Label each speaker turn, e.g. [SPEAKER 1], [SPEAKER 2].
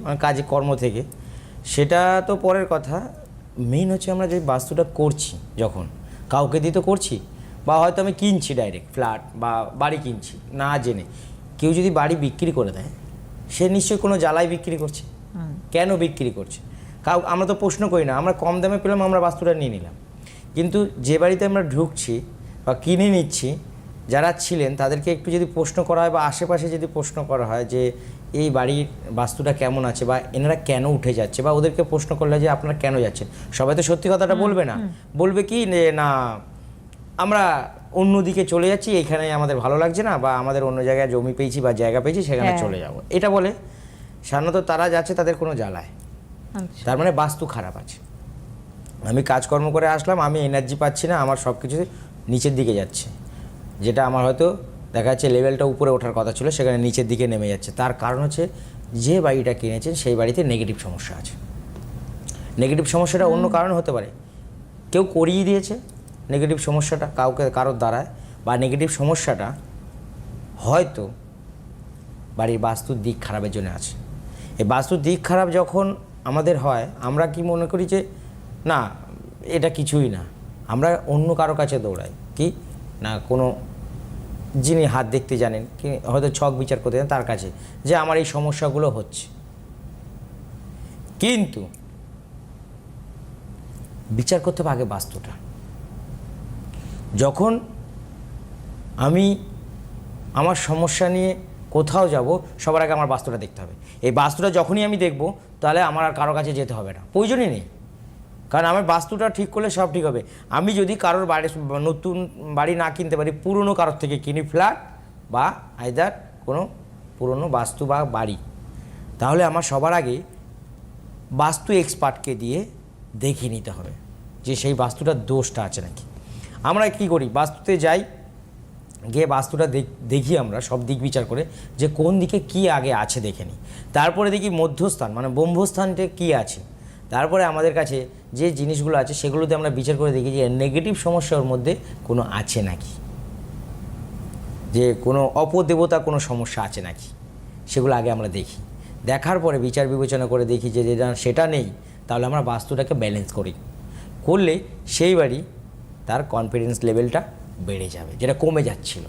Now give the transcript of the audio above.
[SPEAKER 1] মানে কাজে কর্ম থেকে, সেটা তো পরের কথা। মেইন হচ্ছে আমরা যে বাস্তুটা করছি, যখন কাউকে দিয়ে তো করছি, বা হয়তো আমি কিনছি ডাইরেক্ট ফ্ল্যাট বা বাড়ি কিনছি না জেনে, কেউ যদি বাড়ি বিক্রি করে দেয়, সে নিশ্চয়ই কোনো জ্বালায় বিক্রি করছে। কেন বিক্রি করছে? আমরা তো প্রশ্ন করি না, আমরা কম দামে পেলাম, আমরা বাস্তুটা নিয়ে নিলাম। কিন্তু যে বাড়িতে আমরা ঢুকছি বা কিনে নিচ্ছি, যারা ছিলেন তাদেরকে একটু যদি প্রশ্ন করা হয় বা আশেপাশে যদি প্রশ্ন করা হয় যে এই বাড়ির বাস্তুটা কেমন আছে বা এনারা কেন উঠে যাচ্ছে, বা ওদেরকে প্রশ্ন করলে যে আপনারা কেন যাচ্ছেন, সবাই তো সত্যি কথাটা বলবে না। বলবে কি না, আমরা অন্যদিকে চলে যাচ্ছি, এইখানে আমাদের ভালো লাগছে না, বা আমাদের অন্য জায়গায় জমি পেয়েছি বা জায়গা পেয়েছি, সেখানে চলে যাব, এটা বলে। সাধারণত তারা যাচ্ছে তাদের কোনো জ্বালায়, তার মানে বাস্তু খারাপ আছে। আমি কাজকর্ম করে আসলাম, আমি এনার্জি পাচ্ছি না, আমার সব কিছু নিচের দিকে যাচ্ছে, যেটা আমার হয়তো দেখা যাচ্ছে লেভেলটা উপরে ওঠার কথা ছিল, সেখানে নিচের দিকে নেমে যাচ্ছে। তার কারণ হচ্ছে যে বাড়িটা কিনেছেন সেই বাড়িতে নেগেটিভ সমস্যা আছে। নেগেটিভ সমস্যাটা অন্য কারণ হতে পারে, কেউ করিয়ে দিয়েছে নেগেটিভ সমস্যাটা কারোর দ্বারায়, বা নেগেটিভ সমস্যাটা হয়তো বাড়ির বাস্তুর দিক খারাপের জন্য আছে। এই বাস্তুর দিক খারাপ যখন আমাদের হয়, আমরা কি মনে করি যে না এটা কিছুই না, আমরা অন্য কারো কাছে দৌড়াই, কি না কোনো যিনি হাত দেখতে জানেন, কি হয়তো ছক বিচার করতে জানেন, তার কাছে, যে আমার এই সমস্যাগুলো হচ্ছে। কিন্তু বিচার করতে হবে আগে বাস্তুটা। যখন আমি আমার সমস্যা নিয়ে কোথাও যাব, সবার আগে আমার বাস্তুটা দেখতে হবে। এই বাস্তুটা যখনই আমি দেখব, তাহলে আমার আর কারো কাছে যেতে হবে না, প্রয়োজনই নেই। কারণ আমার বাস্তুটা ঠিক করলে সব ঠিক হবে। আমি যদি কারোর বাড়ি, নতুন বাড়ি না কিনতে পারি, পুরনো কারোর থেকে কিনি ফ্ল্যাট বা আইদার কোনো পুরনো বাস্তু বা বাড়ি, তাহলে আমার সবার আগে বাস্তু এক্সপার্টকে দিয়ে দেখিয়ে নিতে হবে যে সেই বাস্তুটার দোষটা আছে নাকি। আমরা কি করি, বাস্তুতে যাই, গিয়ে বাস্তুটা দেখি আমরা সব দিক বিচার করে, যে কোন দিকে কি আগে আছে দেখে নিই। তারপরে দেখি মধ্যস্থান মানে ব্রহ্মস্থানটা কি আছে। তারপরে আমাদের কাছে যে জিনিসগুলো আছে সেগুলোতে আমরা বিচার করে দেখি যে নেগেটিভ সমস্যার মধ্যে কোনো আছে নাকি, যে কোনো অপদেবতা কোনো সমস্যা আছে নাকি, সেগুলো আগে আমরা দেখি। দেখার পরে বিচার বিবেচনা করে দেখি যে সেটা নেই, তাহলে আমরা বাস্তুটাকে ব্যালেন্স করি। করলে সেই বাড়ি তার কনফিডেন্স লেভেলটা বেড়ে যাবে, যেটা কমে যাচ্ছিল।